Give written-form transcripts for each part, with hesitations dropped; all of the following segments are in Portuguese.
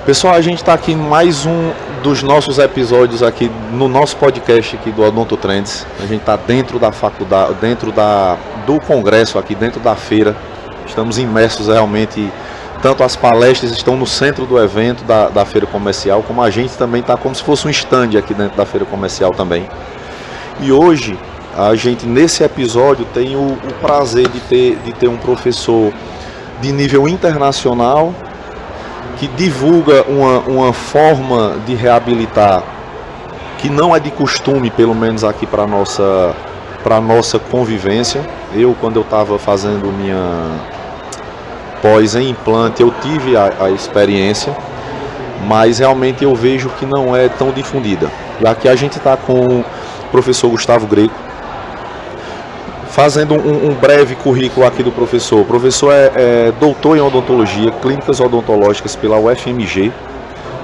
Pessoal, a gente está aqui em mais um dos nossos episódios aqui no nosso podcast aqui do Odonto Trends. A gente está dentro da faculdade, do congresso aqui, dentro da feira. Estamos imersos realmente, tanto as palestras estão no centro do evento da feira comercial, como a gente também está como se fosse um stand aqui dentro da feira comercial também. E hoje, a gente nesse episódio tem o prazer de ter um professor de nível internacional, que divulga uma forma de reabilitar que não é de costume, pelo menos aqui para nossa convivência. Quando eu estava fazendo minha pós em implante, eu tive a experiência, mas realmente eu vejo que não é tão difundida. E aqui a gente está com o professor Gustavo Greco, fazendo um breve currículo aqui do professor. O professor é doutor em odontologia, clínicas odontológicas pela UFMG,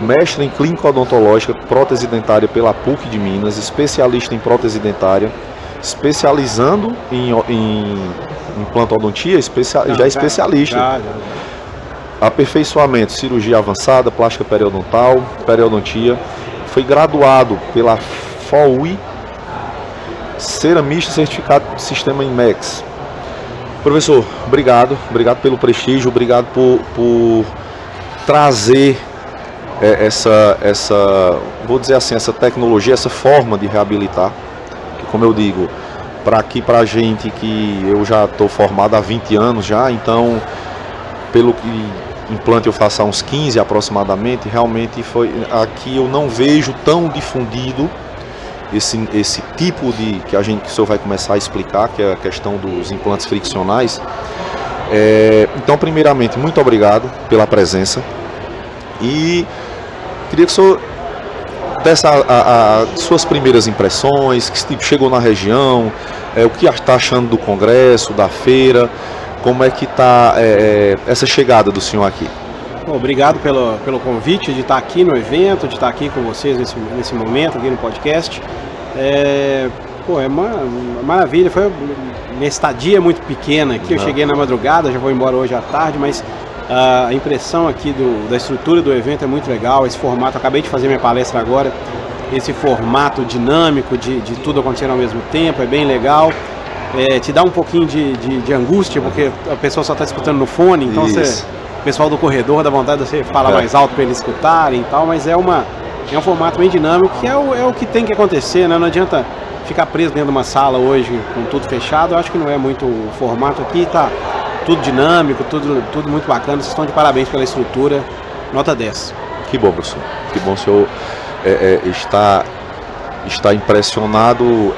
mestre em clínica odontológica, prótese dentária pela PUC de Minas, especialista em prótese dentária, especializando em implantodontia, já é especialista. Já. Aperfeiçoamento, cirurgia avançada, plástica periodontal, periodontia. Foi graduado pela FOUI, ceramista certificado do sistema IMEX. Professor, obrigado pelo prestígio, obrigado por trazer vou dizer assim, essa tecnologia, essa forma de reabilitar, que, como eu digo, pra gente que eu já estou formado há 20 anos já, então pelo que implante eu faço há uns 15 aproximadamente, realmente aqui eu não vejo tão difundido esse tipo que o senhor vai começar a explicar, que é a questão dos implantes friccionais. Então, primeiramente, muito obrigado pela presença e queria que o senhor desse as suas primeiras impressões, que tipo, chegou na região, o que está achando do congresso, da feira, como é que está essa chegada do senhor aqui. Bom, obrigado pelo convite de estar aqui no evento, de estar aqui com vocês nesse momento, aqui no podcast. É uma maravilha, foi minha estadia muito pequena aqui, eu cheguei na madrugada, já vou embora hoje à tarde, mas a impressão aqui da estrutura do evento é muito legal, esse formato, acabei de fazer minha palestra agora, esse formato dinâmico de tudo acontecendo ao mesmo tempo, é bem legal. Te dá um pouquinho de angústia, porque a pessoa só está escutando no fone, então o pessoal do corredor dá vontade de você falar mais alto para eles escutarem e tal, mas é um formato bem dinâmico, que é o que tem que acontecer, né? Não adianta ficar preso dentro de uma sala hoje com tudo fechado, eu acho que não é muito o formato aqui, tá tudo dinâmico, tudo muito bacana, vocês estão de parabéns pela estrutura, nota 10. Que bom, professor, que bom o senhor está impressionado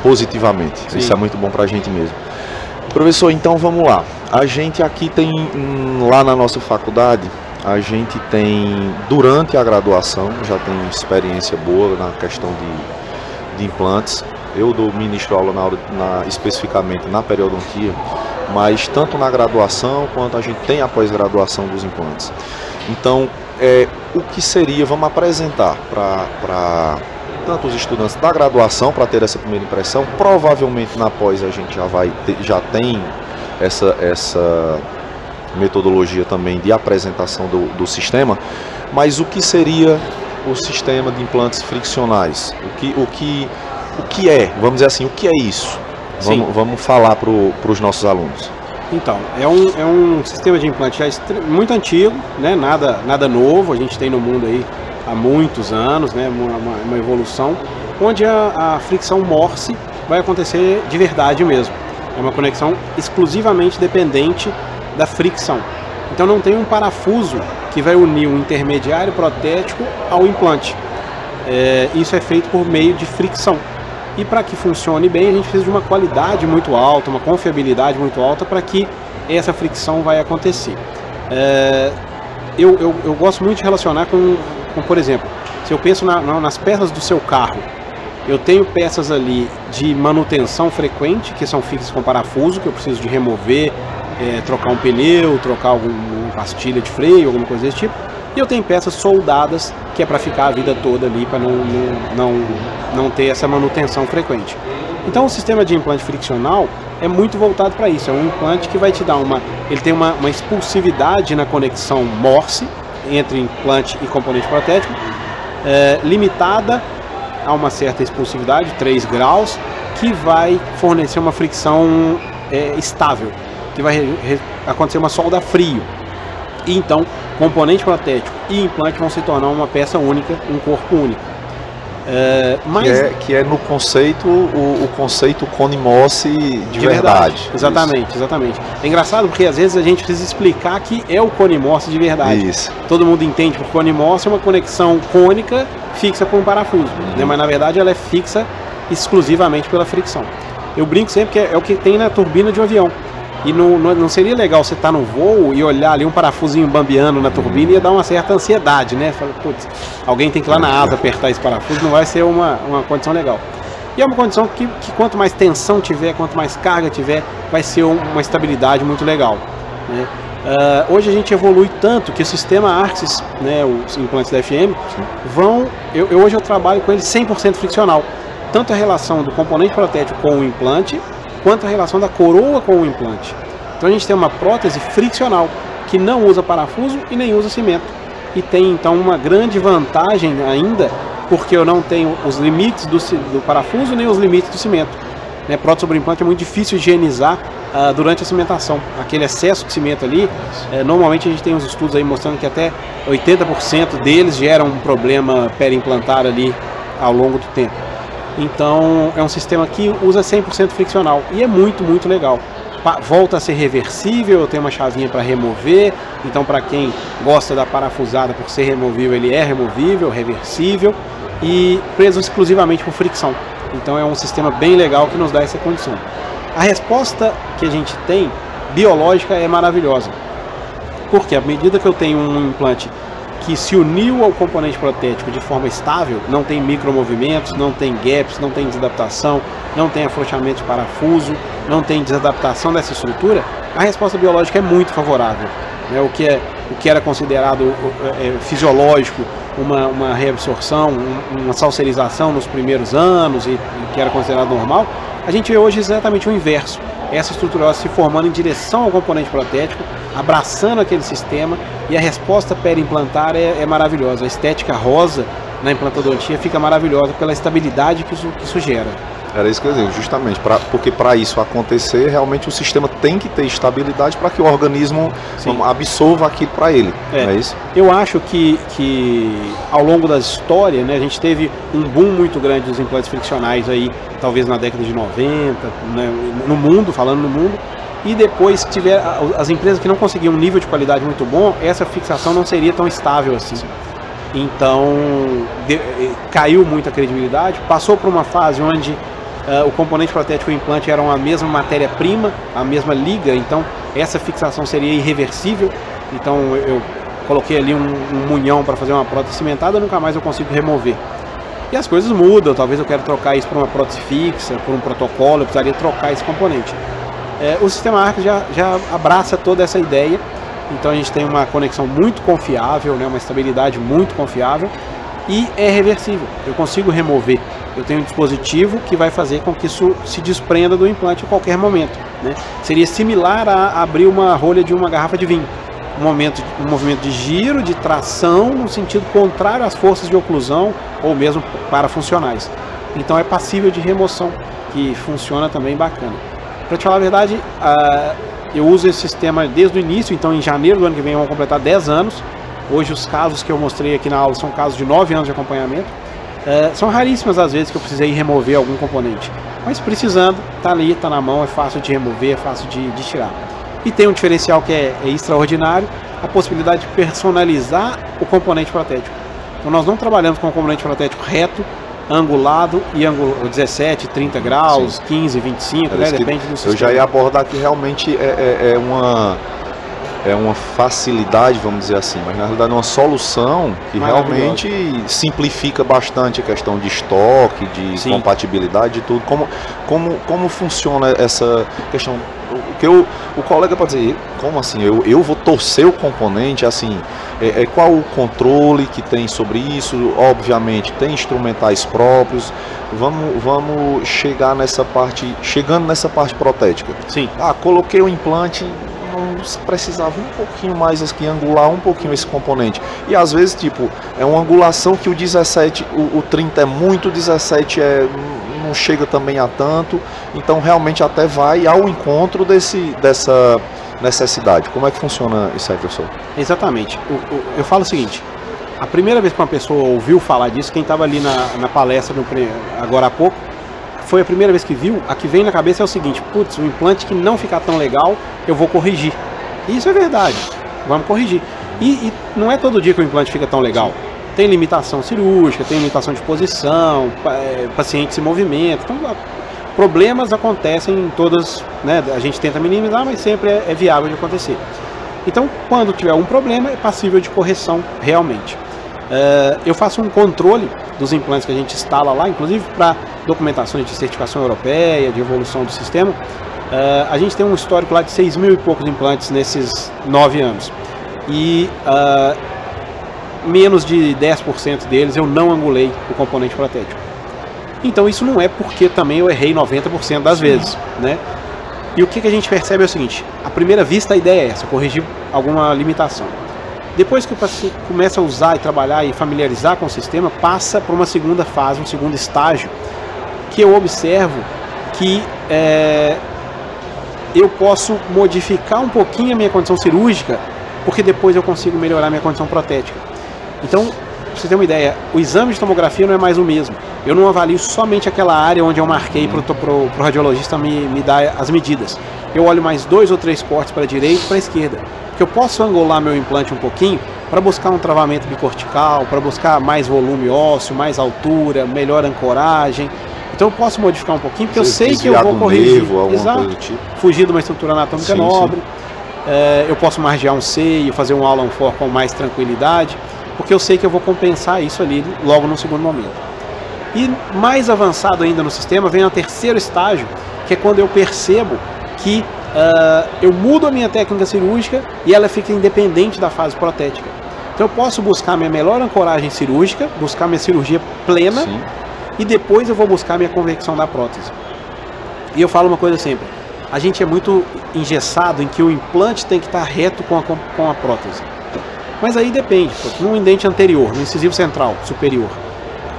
positivamente. Sim. Isso é muito bom para a gente mesmo. Professor, então vamos lá. A gente aqui tem, lá na nossa faculdade, a gente tem, durante a graduação, já tem experiência boa na questão de implantes. Eu ministro aula especificamente na periodontia, mas tanto na graduação quanto a gente tem a pós-graduação dos implantes. Então, o que seria, vamos apresentar para tanto os estudantes da graduação, para ter essa primeira impressão. Provavelmente na pós a gente já tem essa metodologia também de apresentação do sistema, mas o que seria o sistema de implantes friccionais? O que é, vamos dizer assim, o que é isso? Vamos falar para os nossos alunos. Então, é um sistema de implante já muito antigo, né? Nada novo, a gente tem no mundo aí há muitos anos, né? Uma evolução, onde a fricção Morse vai acontecer de verdade mesmo. É uma conexão exclusivamente dependente da fricção. Então não tem um parafuso que vai unir um intermediário protético ao implante. Isso é feito por meio de fricção. E para que funcione bem, a gente precisa de uma qualidade muito alta, uma confiabilidade muito alta para que essa fricção vai acontecer. Eu gosto muito de relacionar com, por exemplo, se eu penso nas peças do seu carro, eu tenho peças ali de manutenção frequente, que são fixas com parafuso, que eu preciso de remover, trocar um pneu, trocar alguma pastilha de freio, alguma coisa desse tipo. E eu tenho peças soldadas, que é para ficar a vida toda ali, para não ter essa manutenção frequente. Então o sistema de implante friccional é muito voltado para isso. É um implante que vai te dar ele tem uma expulsividade na conexão Morse, entre implante e componente protético, limitada a uma certa expulsividade, 3 graus, que vai fornecer uma fricção estável, que vai acontecer uma solda a frio. E então, componente protético e implante vão se tornar uma peça única, um corpo único. Que é no conceito, o conceito Cone-Mosse de verdade. Exatamente, exatamente. É engraçado porque às vezes a gente precisa explicar que é o Cone-Mosse de verdade. Isso. Todo mundo entende que o Cone-Mosse é uma conexão cônica fixa por um parafuso, né? Mas na verdade ela é fixa exclusivamente pela fricção. Eu brinco sempre que é o que tem na turbina de um avião. E não seria legal você estar no voo e olhar ali um parafusinho bambeando na turbina e ia dar uma certa ansiedade, né? Fala, putz, alguém tem que ir lá na asa apertar esse parafuso, não vai ser uma condição legal. E é uma condição que quanto mais tensão tiver, quanto mais carga tiver, vai ser uma estabilidade muito legal, né? Hoje a gente evolui tanto que o sistema Arxis, né, os implantes da FM, hoje eu trabalho com ele 100% friccional. Tanto a relação do componente protético com o implante, quanto a relação da coroa com o implante. Então a gente tem uma prótese friccional, que não usa parafuso e nem usa cimento. E tem então uma grande vantagem ainda, porque eu não tenho os limites do parafuso nem os limites do cimento. Né? Prótese sobre implante é muito difícil higienizar durante a cimentação. Aquele excesso de cimento ali, normalmente a gente tem uns estudos aí mostrando que até 80% deles geram um problema periimplantar ali ao longo do tempo. Então é um sistema que usa 100% friccional e é muito, muito legal. Volta a ser reversível, eu tenho uma chavinha para remover, então para quem gosta da parafusada por ser removível, ele é removível, reversível e preso exclusivamente por fricção. Então é um sistema bem legal que nos dá essa condição. A resposta que a gente tem, biológica, é maravilhosa. Porque à medida que eu tenho um implante que se uniu ao componente protético de forma estável, não tem micromovimentos, não tem gaps, não tem desadaptação, não tem afrouxamento de parafuso, não tem desadaptação dessa estrutura, a resposta biológica é muito favorável. Né? O que era considerado fisiológico, uma reabsorção, uma salserização nos primeiros anos e que era considerado normal, a gente vê hoje exatamente o inverso. Essa estrutura se formando em direção ao componente protético, abraçando aquele sistema, e a resposta periimplantar é maravilhosa. A estética rosa na implantodontia fica maravilhosa pela estabilidade que isso gera. Era isso que eu ia dizer, justamente, porque para isso acontecer, realmente o sistema tem que ter estabilidade para que o organismo absorva aquilo para ele, não é isso? Eu acho que ao longo da história, né, a gente teve um boom muito grande dos implantes friccionais aí, talvez na década de 90, né, no mundo, falando no mundo, e depois tiver as empresas que não conseguiam um nível de qualidade muito bom, essa fixação não seria tão estável assim. Então caiu muita credibilidade, passou por uma fase onde o componente protético e o implante eram a mesma matéria-prima, a mesma liga, então essa fixação seria irreversível. Então eu coloquei ali um munhão para fazer uma prótese cimentada, nunca mais eu consigo remover. E as coisas mudam, talvez eu quero trocar isso por uma prótese fixa, por um protocolo, eu precisaria trocar esse componente. O sistema Arxis já abraça toda essa ideia, então a gente tem uma conexão muito confiável, né, uma estabilidade muito confiável e é reversível, eu consigo remover. Eu tenho um dispositivo que vai fazer com que isso se desprenda do implante a qualquer momento, né? Seria similar a abrir uma rolha de uma garrafa de vinho. Um movimento de giro, de tração, no sentido contrário às forças de oclusão ou mesmo parafuncionais. Então é passível de remoção, que funciona também bacana. Para te falar a verdade, eu uso esse sistema desde o início, então em janeiro do ano que vem vão completar 10 anos. Hoje os casos que eu mostrei aqui na aula são casos de 9 anos de acompanhamento. São raríssimas as vezes que eu precisei remover algum componente, mas precisando, tá ali, tá na mão, é fácil de remover, é fácil de tirar. E tem um diferencial que é extraordinário, a possibilidade de personalizar o componente protético. Então nós não trabalhamos com o componente protético reto, angulado e 17, 30 graus, sim, 15, 25, né? Depende do sistema. Eu já ia abordar que realmente é uma facilidade, vamos dizer assim, mas na realidade é uma solução que realmente simplifica bastante a questão de estoque, de sim, compatibilidade, de tudo. Como funciona essa questão? Porque o colega pode dizer, como assim? Eu vou torcer o componente, assim, qual o controle que tem sobre isso? Obviamente tem instrumentais próprios. Vamos chegar nessa parte, chegando nessa parte protética. Sim. Coloquei o implante, não precisava um pouquinho mais aqui, angular um pouquinho esse componente. E às vezes, tipo, é uma angulação que o 17, o 30 é muito, o 17 não chega também a tanto, então realmente até vai ao encontro dessa necessidade. Como é que funciona isso aí, professor? Exatamente. Eu falo o seguinte, a primeira vez que uma pessoa ouviu falar disso, quem estava ali na palestra agora há pouco, foi a primeira vez que viu, a que vem na cabeça é o seguinte: putz, o implante que não ficar tão legal, eu vou corrigir. E isso é verdade, vamos corrigir. E não é todo dia que o implante fica tão legal. Tem limitação cirúrgica, tem limitação de posição, pacientes em movimento. Então, problemas acontecem em todas, né? A gente tenta minimizar, mas sempre é viável de acontecer. Então, quando tiver um problema, é passível de correção realmente. Eu faço um controle dos implantes que a gente instala lá, inclusive para documentações de certificação europeia, de evolução do sistema. A gente tem um histórico lá de 6.000 e poucos implantes nesses 9 anos. E menos de 10% deles eu não angulei o componente protético. Então isso não é porque também eu errei 90% das vezes, né? E o que a gente percebe é o seguinte: à primeira vista a ideia é essa, corrigir alguma limitação. Depois que o paciente começa a usar e trabalhar e familiarizar com o sistema, passa para uma segunda fase, um segundo estágio, que eu observo que eu posso modificar um pouquinho a minha condição cirúrgica, porque depois eu consigo melhorar a minha condição protética. Então, para você ter uma ideia, o exame de tomografia não é mais o mesmo. Eu não avalio somente aquela área onde eu marquei para o radiologista me dar as medidas. Eu olho mais 2 ou 3 cortes para a direita e para a esquerda. Que eu posso angular meu implante um pouquinho para buscar um travamento bicortical, para buscar mais volume ósseo, mais altura, melhor ancoragem. Então eu posso modificar um pouquinho, porque eu sei que eu vou corrigir. Exato. Tipo. Fugir de uma estrutura anatômica nobre. Eu posso margear um seio, fazer um Allan for com mais tranquilidade, porque eu sei que eu vou compensar isso ali logo no segundo momento. E mais avançado ainda no sistema vem o terceiro estágio, que é quando eu percebo que eu mudo a minha técnica cirúrgica e ela fica independente da fase protética. Então eu posso buscar minha melhor ancoragem cirúrgica, buscar minha cirurgia plena. Sim. E depois eu vou buscar minha convecção da prótese. E eu falo uma coisa sempre: a gente é muito engessado em que o implante tem que estar reto com a prótese. Mas aí depende, no indente anterior, no incisivo central, superior,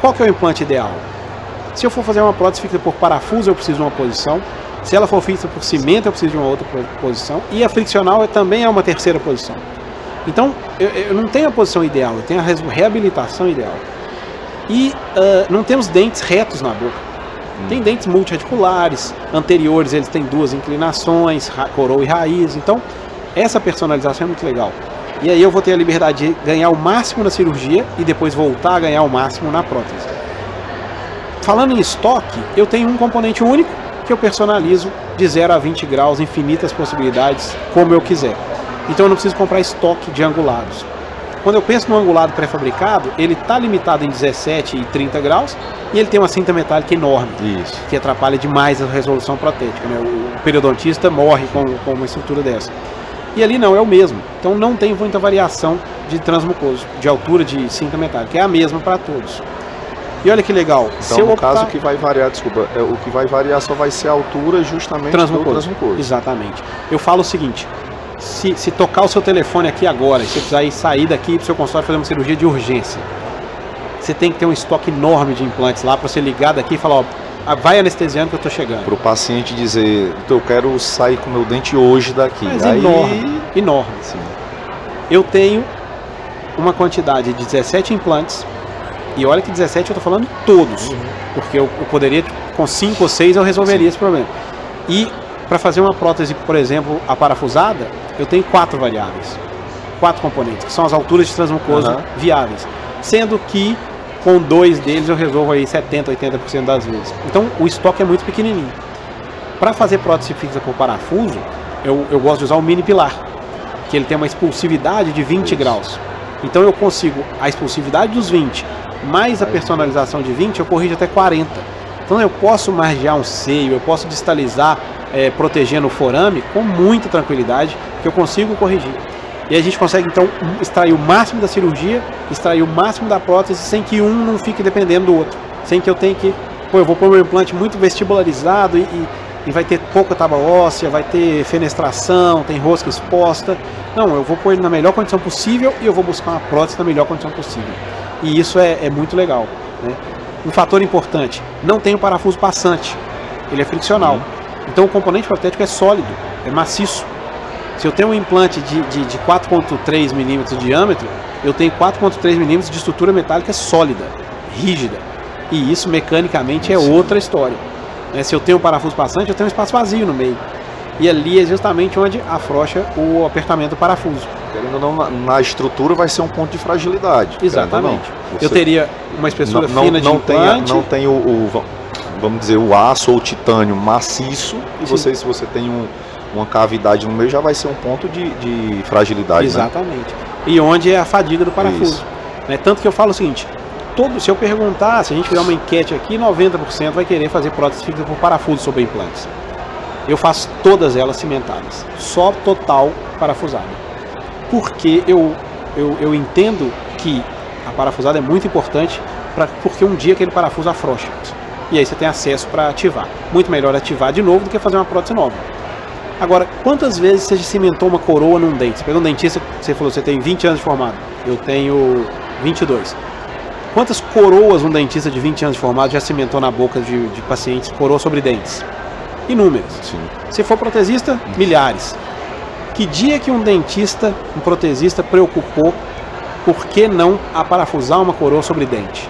qual que é o implante ideal? Se eu for fazer uma prótese fixa por parafuso, eu preciso de uma posição. Se ela for fixa por cimento, eu preciso de uma outra posição. E a friccional também é uma terceira posição. Então, eu não tenho a posição ideal, eu tenho a reabilitação ideal. E não temos dentes retos na boca. Tem dentes multirradiculares, anteriores eles têm 2 inclinações, coroa e raiz. Então, essa personalização é muito legal. E aí eu vou ter a liberdade de ganhar o máximo na cirurgia e depois voltar a ganhar o máximo na prótese. Falando em estoque, eu tenho um componente único que eu personalizo de 0 a 20 graus, infinitas possibilidades, como eu quiser. Então eu não preciso comprar estoque de angulados. Quando eu penso no angulado pré-fabricado, ele está limitado em 17 e 30 graus e ele tem uma cinta metálica enorme, que atrapalha demais a resolução protética, né? O periodontista morre com uma estrutura dessa. E ali não, é o mesmo. Então não tem muita variação de transmucoso, de altura de cinta metálica. É a mesma para todos. E olha que legal. Então, se no caso, o que vai variar, o que vai variar só vai ser a altura justamente do transmucoso. Exatamente. Eu falo o seguinte: se tocar o seu telefone aqui agora, e você precisar sair daqui para o seu consultório fazer uma cirurgia de urgência, você tem que ter um estoque enorme de implantes lá para você ligar daqui e falar: ó, vai anestesiando que eu estou chegando. Para o paciente dizer: eu quero sair com meu dente hoje daqui. Mas aí... enorme. Sim. Eu tenho uma quantidade de 17 implantes. E olha que 17 eu estou falando todos, porque eu poderia, com 5 ou 6 eu resolveria esse problema. E para fazer uma prótese, por exemplo, aparafusada, eu tenho 4 variáveis, 4 componentes, que são as alturas de transmucoso viáveis, sendo que com 2 deles eu resolvo aí 70, 80% das vezes. Então o estoque é muito pequenininho. Para fazer prótese fixa por parafuso, eu gosto de usar o mini pilar, que ele tem uma expulsividade de 20 graus. Então eu consigo a expulsividade dos 20 mais a personalização de 20, eu corrijo até 40. Então eu posso margear um seio, eu posso distalizar, protegendo o forame com muita tranquilidade, que eu consigo corrigir. E a gente consegue então extrair o máximo da cirurgia, extrair o máximo da prótese, sem que um não fique dependendo do outro. Sem que eu tenha que, eu vou pôr meu implante muito vestibularizado e e vai ter pouca tábua óssea, vai ter fenestração, tem rosca exposta. Não, eu vou pôr ele na melhor condição possível e eu vou buscar uma prótese na melhor condição possível. E isso é muito legal, né? Um fator importante, não tem o parafuso passante, ele é friccional. Então o componente protético é sólido, é maciço. Se eu tenho um implante de 4,3 milímetros de diâmetro, eu tenho 4,3 milímetros de estrutura metálica sólida, rígida. E isso mecanicamente é outra história. Se eu tenho um parafuso passante, eu tenho um espaço vazio no meio. E ali é justamente onde afrouxa o apertamento do parafuso. Querendo ou não, na estrutura vai ser um ponto de fragilidade. Exatamente. Eu teria uma espessura fina de implante. Não tem vamos dizer, o aço ou o titânio maciço. E se você tem uma cavidade no meio, já vai ser um ponto de fragilidade. Exatamente. Né? E onde é a fadiga do parafuso. Né? Tanto que eu falo o seguinte, se eu perguntar, se a gente fizer uma enquete aqui, 90% vai querer fazer prótese fixa por parafuso sobre implantes. Eu faço todas elas cimentadas, só total parafusada. Porque eu entendo que a parafusada é muito importante, porque um dia aquele parafuso afrouxa. E aí você tem acesso para ativar. Muito melhor ativar de novo do que fazer uma prótese nova. Agora, quantas vezes você cimentou uma coroa num dente? Você pegou um dentista, você falou, você tem 20 anos de formado. Eu tenho 22. Quantas coroas um dentista de 20 anos de formado já cimentou na boca de pacientes, coroa sobre dentes? Inúmeras. Sim. Se for protesista, milhares. Que dia que um dentista, um protesista preocupou por que não parafusar uma coroa sobre dente?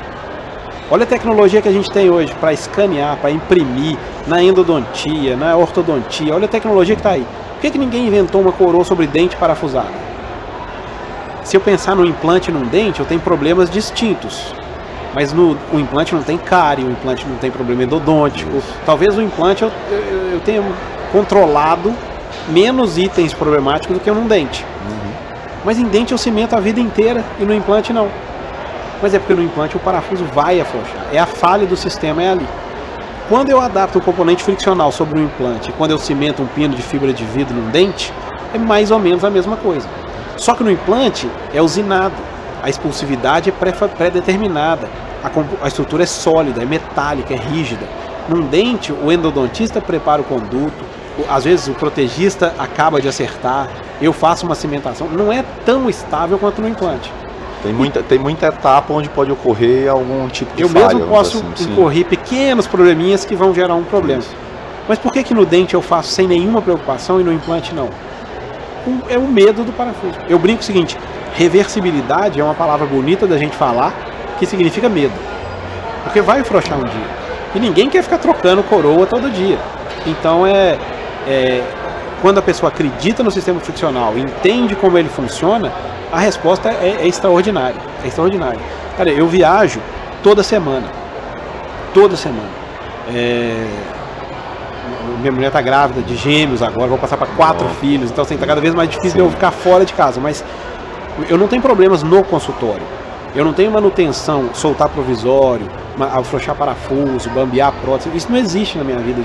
Olha a tecnologia que a gente tem hoje para escanear, para imprimir na endodontia, na ortodontia. Olha a tecnologia que está aí. Por que ninguém inventou uma coroa sobre dente parafusada? Se eu pensar no implante num dente, eu tenho problemas distintos. Mas o implante não tem cárie, o implante não tem problema endodôntico. Talvez o implante eu tenha controlado menos itens problemáticos do que num dente. Mas em dente eu cimento a vida inteira e no implante não. Mas é porque no implante o parafuso vai afrouxar. É a falha do sistema, é ali. Quando eu adapto o componente friccional sobre o implante, quando eu cimento um pino de fibra de vidro num dente, é mais ou menos a mesma coisa. Só que no implante é usinado. A expulsividade é pré-determinada. A estrutura é sólida, é metálica, é rígida. Num dente, o endodontista prepara o conduto, às vezes o protegista acaba de acertar, eu faço uma cimentação. Não é tão estável quanto no implante. Tem muita etapa onde pode ocorrer algum tipo de falha. Eu mesmo posso incorrer pequenos probleminhas que vão gerar um problema. Isso. Mas por que no dente eu faço sem nenhuma preocupação e no implante não? É o medo do parafuso. Eu brinco o seguinte, reversibilidade é uma palavra bonita da gente falar, que significa medo. Porque vai afrouxar um dia. E ninguém quer ficar trocando coroa todo dia. Então quando a pessoa acredita no sistema friccional, entende como ele funciona, a resposta é extraordinária. É extraordinária. Cara, eu viajo toda semana. Toda semana. Minha mulher está grávida de gêmeos agora, vou passar para 4 filhos, então assim, está cada vez mais difícil de eu ficar fora de casa. Mas eu não tenho problemas no consultório. Eu não tenho manutenção, soltar provisório, afrouxar parafuso, bambear prótese. Isso não existe na minha vida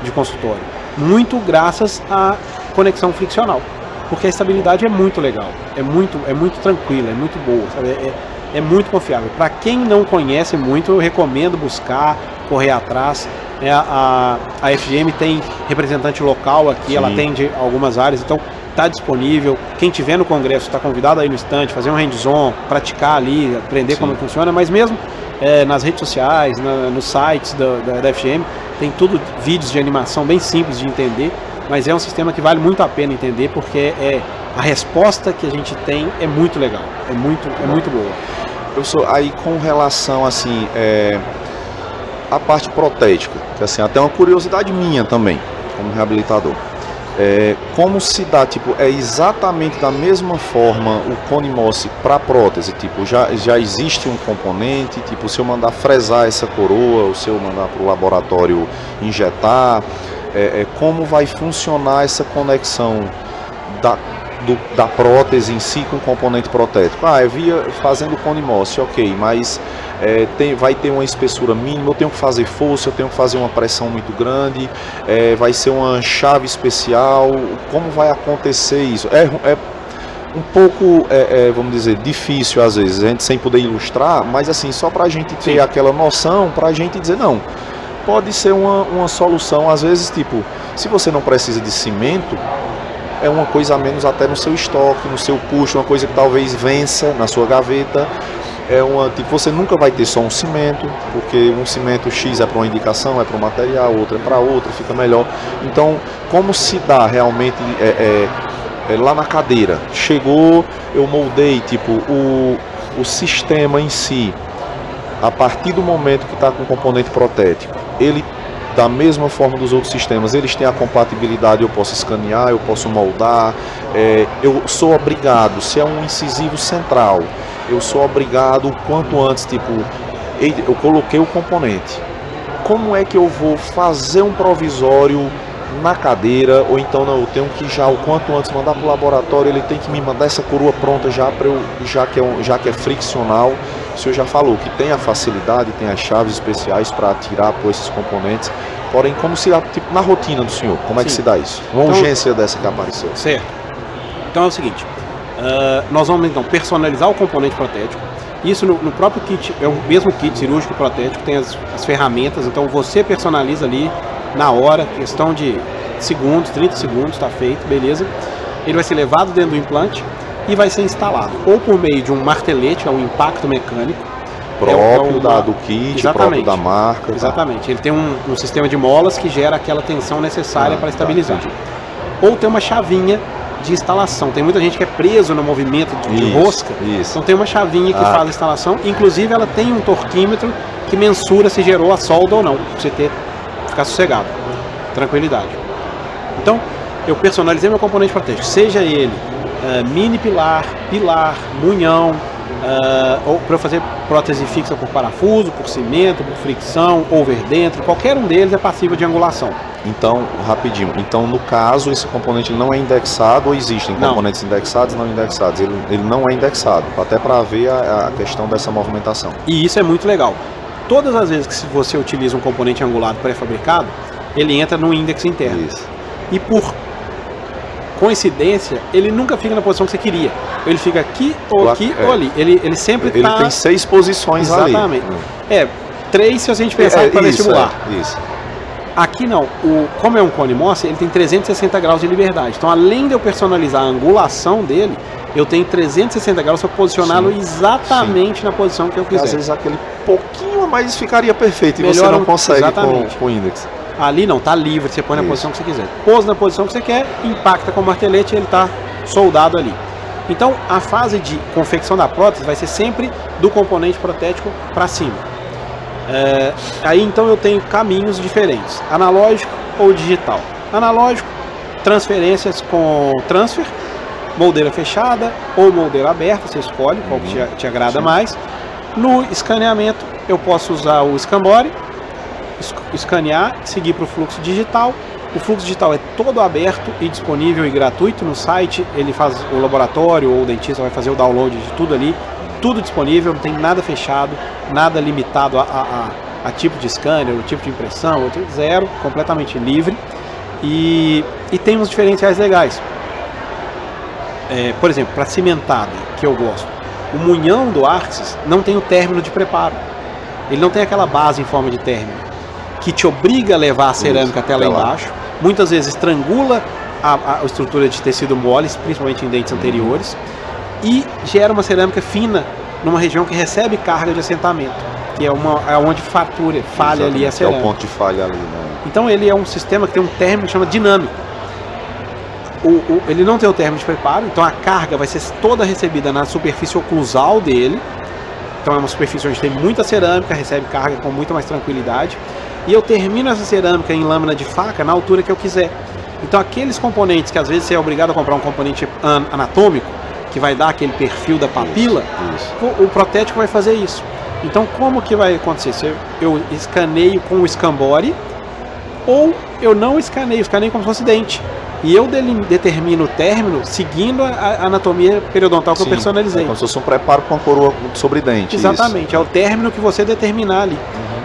de consultório. Muito graças à conexão friccional. Porque a estabilidade é muito legal, é muito tranquila, é muito boa, sabe? É muito confiável. Para quem não conhece muito, eu recomendo buscar, correr atrás. A FGM tem representante local aqui, sim. Ela atende algumas áreas, então está disponível. Quem tiver no congresso está convidado aí no stand, fazer um hands-on, praticar ali, aprender, sim, como funciona, mas mesmo nas redes sociais, nos sites da FGM, tem tudo, vídeos de animação bem simples de entender. Mas é um sistema que vale muito a pena entender, porque a resposta que a gente tem é muito legal, é muito boa. Professor, aí com relação assim, a parte protética, que assim, até uma curiosidade minha também, como reabilitador. Como se dá, tipo, é exatamente da mesma forma o cone Morse para prótese, tipo, já existe um componente, tipo, se eu mandar fresar essa coroa, ou se eu mandar para o laboratório injetar, como vai funcionar essa conexão da prótese em si com o componente protético? Fazendo cone Morse, ok, mas vai ter uma espessura mínima, eu tenho que fazer força, eu tenho que fazer uma pressão muito grande, vai ser uma chave especial, como vai acontecer isso? É um pouco, vamos dizer, difícil às vezes, a gente sem poder ilustrar, mas assim, só para a gente ter, sim, aquela noção, para a gente dizer, não, pode ser uma solução, às vezes, tipo, se você não precisa de cimento, é uma coisa a menos até no seu estoque, no seu custo, uma coisa que talvez vença na sua gaveta. Tipo, você nunca vai ter só um cimento, porque um cimento X é para uma indicação, é para um material, outro é para outro, fica melhor. Então, como se dá realmente lá na cadeira? Chegou, eu moldei, tipo, o sistema em si, a partir do momento que está com componente protético, ele, da mesma forma dos outros sistemas, eles têm a compatibilidade, eu posso escanear, eu posso moldar, eu sou obrigado, se é um incisivo central, eu sou obrigado o quanto antes, tipo, eu coloquei o componente, como é que eu vou fazer um provisório na cadeira, ou então não, eu tenho que já o quanto antes mandar para o laboratório, ele tem que me mandar essa coroa pronta já para eu, já que é friccional. O senhor já falou que tem a facilidade, tem as chaves especiais para tirar por esses componentes, porém, como se tipo, na rotina do senhor, como é que se dá isso? Uma urgência dessa que apareceu. Certo. Então é o seguinte, nós vamos então personalizar o componente protético. Isso no próprio kit, é o mesmo kit cirúrgico protético, tem as ferramentas, então você personaliza ali na hora, questão de segundos, 30 segundos, está feito, beleza. Ele vai ser levado dentro do implante e vai ser instalado ou por meio de um martelete, que é um impacto mecânico próprio do kit, exatamente, próprio da marca. Exatamente, ele tem um sistema de molas que gera aquela tensão necessária para estabilizar. Ou tem uma chavinha de instalação, tem muita gente que é preso no movimento de rosca, então tem uma chavinha que faz a instalação, inclusive ela tem um torquímetro que mensura se gerou a solda ou não, para você ficar sossegado, tranquilidade. Então, eu personalizei meu componente protético, seja ele mini pilar, munhão, ou para eu fazer prótese fixa por parafuso, por cimento, por fricção, over dentro, qualquer um deles é passível de angulação. Então, rapidinho, então no caso esse componente não é indexado ou existem componentes indexados e não indexados? Ele não é indexado, até para ver a questão dessa movimentação. E isso é muito legal. Todas as vezes que você utiliza um componente angulado pré-fabricado, ele entra no índex interno. Isso. E por coincidência, ele nunca fica na posição que você queria. Ele fica aqui, ou aqui, ou ali. Ele sempre está... Ele tem 6 posições ali. Exatamente. 3 se a gente pensar para vestibular. Isso. Aqui não. Como é um cone Morse, ele tem 360 graus de liberdade. Então, além de eu personalizar a angulação dele, eu tenho 360 graus para posicioná-lo exatamente na posição que eu quiser. Às vezes aquele pouquinho a mais ficaria perfeito e você não consegue com o índex. Ali não, tá livre, você põe na posição que você quiser. Pôs na posição que você quer, impacta com o martelete e ele está soldado ali. Então, a fase de confecção da prótese vai ser sempre do componente protético para cima. Aí então eu tenho caminhos diferentes, analógico ou digital. Analógico, transferências com transfer, moldeira fechada ou moldeira aberta, você escolhe qual que te agrada mais. No escaneamento eu posso usar o Scambori, escanear, seguir para o fluxo digital. O fluxo digital é todo aberto e disponível e gratuito no site. Ele faz, o laboratório ou o dentista vai fazer o download de tudo ali, tudo disponível, não tem nada fechado, nada limitado a tipo de scanner, o tipo de impressão, zero, completamente livre. E tem uns diferenciais legais. Por exemplo, para cimentada, que eu gosto, o munhão do Arxis não tem o término de preparo. Ele não tem aquela base em forma de término, que te obriga a levar a cerâmica até lá embaixo. Muitas vezes estrangula a estrutura de tecido mole, principalmente em dentes anteriores, e gera uma cerâmica fina numa região que recebe carga de assentamento, que é onde falha ali a cerâmica. É o ponto de falha ali, né? Então ele é um sistema que tem um término que chama dinâmico. Ele não tem o término de preparo, então a carga vai ser toda recebida na superfície oclusal dele. Então é uma superfície onde tem muita cerâmica, recebe carga com muita mais tranquilidade. E eu termino essa cerâmica em lâmina de faca na altura que eu quiser. Então aqueles componentes que às vezes você é obrigado a comprar um componente anatômico, que vai dar aquele perfil da papila, o protético vai fazer isso. Então como que vai acontecer? Eu escaneio com o Scambori, ou eu não escaneio como se fosse dente. E eu determino o término seguindo a anatomia periodontal que eu personalizei. É como se fosse um preparo com a coroa sobre dente. Exatamente, isso. É o término que você determinar ali.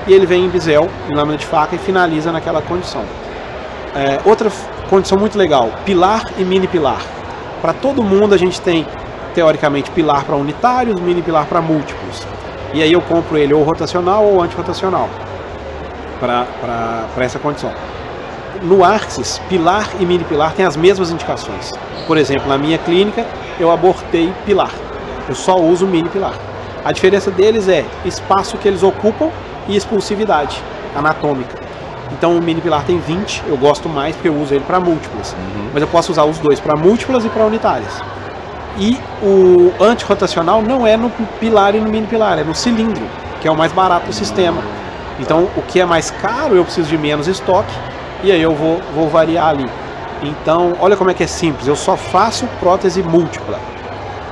E ele vem em bisel, em lâmina de faca e finaliza naquela condição. Outra condição muito legal, pilar e mini pilar. Para todo mundo a gente tem, teoricamente, pilar para unitários, mini pilar para múltiplos. E aí eu compro ele ou rotacional ou antirrotacional. para essa condição. No Arxis, pilar e mini pilar têm as mesmas indicações. Por exemplo, na minha clínica, eu abortei pilar. Eu só uso mini pilar. A diferença deles é espaço que eles ocupam e expulsividade anatômica. Então o mini pilar tem 20, eu gosto mais porque eu uso ele para múltiplas. Mas eu posso usar os dois para múltiplas e para unitárias. E o antirrotacional não é no pilar e no mini pilar, é no cilindro, que é o mais barato do sistema. Então o que é mais caro eu preciso de menos estoque e aí eu vou variar ali. Então olha como é que é simples, eu só faço prótese múltipla.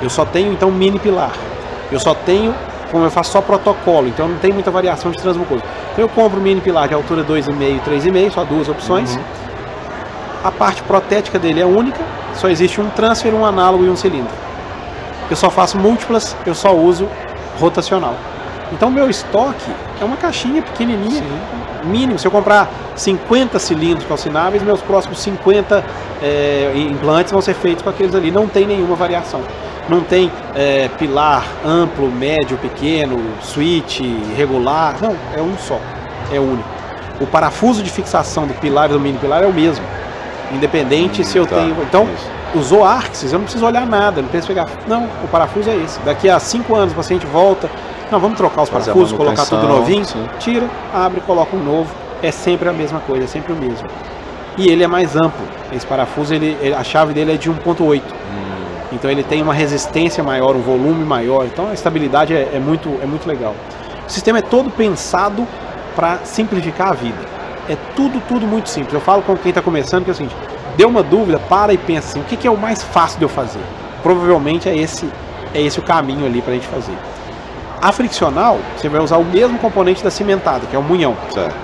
Eu só tenho então mini pilar. Eu só tenho, como eu faço só protocolo, então não tem muita variação de transmucosa. Então eu compro mini pilar de altura 2,5 e 3,5, só duas opções. A parte protética dele é única, só existe um transfer, um análogo e um cilindro. Eu só faço múltiplas, eu só uso rotacional. Então meu estoque é uma caixinha pequenininha, mínimo. Se eu comprar 50 cilindros calcináveis, meus próximos 50 implantes vão ser feitos com aqueles ali. Não tem nenhuma variação. Não tem pilar amplo, médio, pequeno, switch, regular. Não, é um só, é único. O parafuso de fixação do pilar e do mini pilar é o mesmo. Independente se eu tenho... Então, usou Arxis, eu não preciso olhar nada, não preciso pegar... Não, o parafuso é esse. Daqui a 5 anos o paciente volta... Não, vamos trocar os parafusos, colocar tudo novinho. Sim. Tira, abre, coloca um novo. É sempre a mesma coisa, é sempre o mesmo. E ele é mais amplo. Esse parafuso, a chave dele é de 1.8. Então ele tem uma resistência maior, um volume maior. Então a estabilidade é muito legal. O sistema é todo pensado para simplificar a vida. É tudo muito simples. Eu falo com quem está começando que é o seguinte: deu uma dúvida, para e pensa assim, o que é o mais fácil de eu fazer? Provavelmente é esse o caminho ali para a gente fazer. A friccional, você vai usar o mesmo componente da cimentada, que é o munhão. Certo.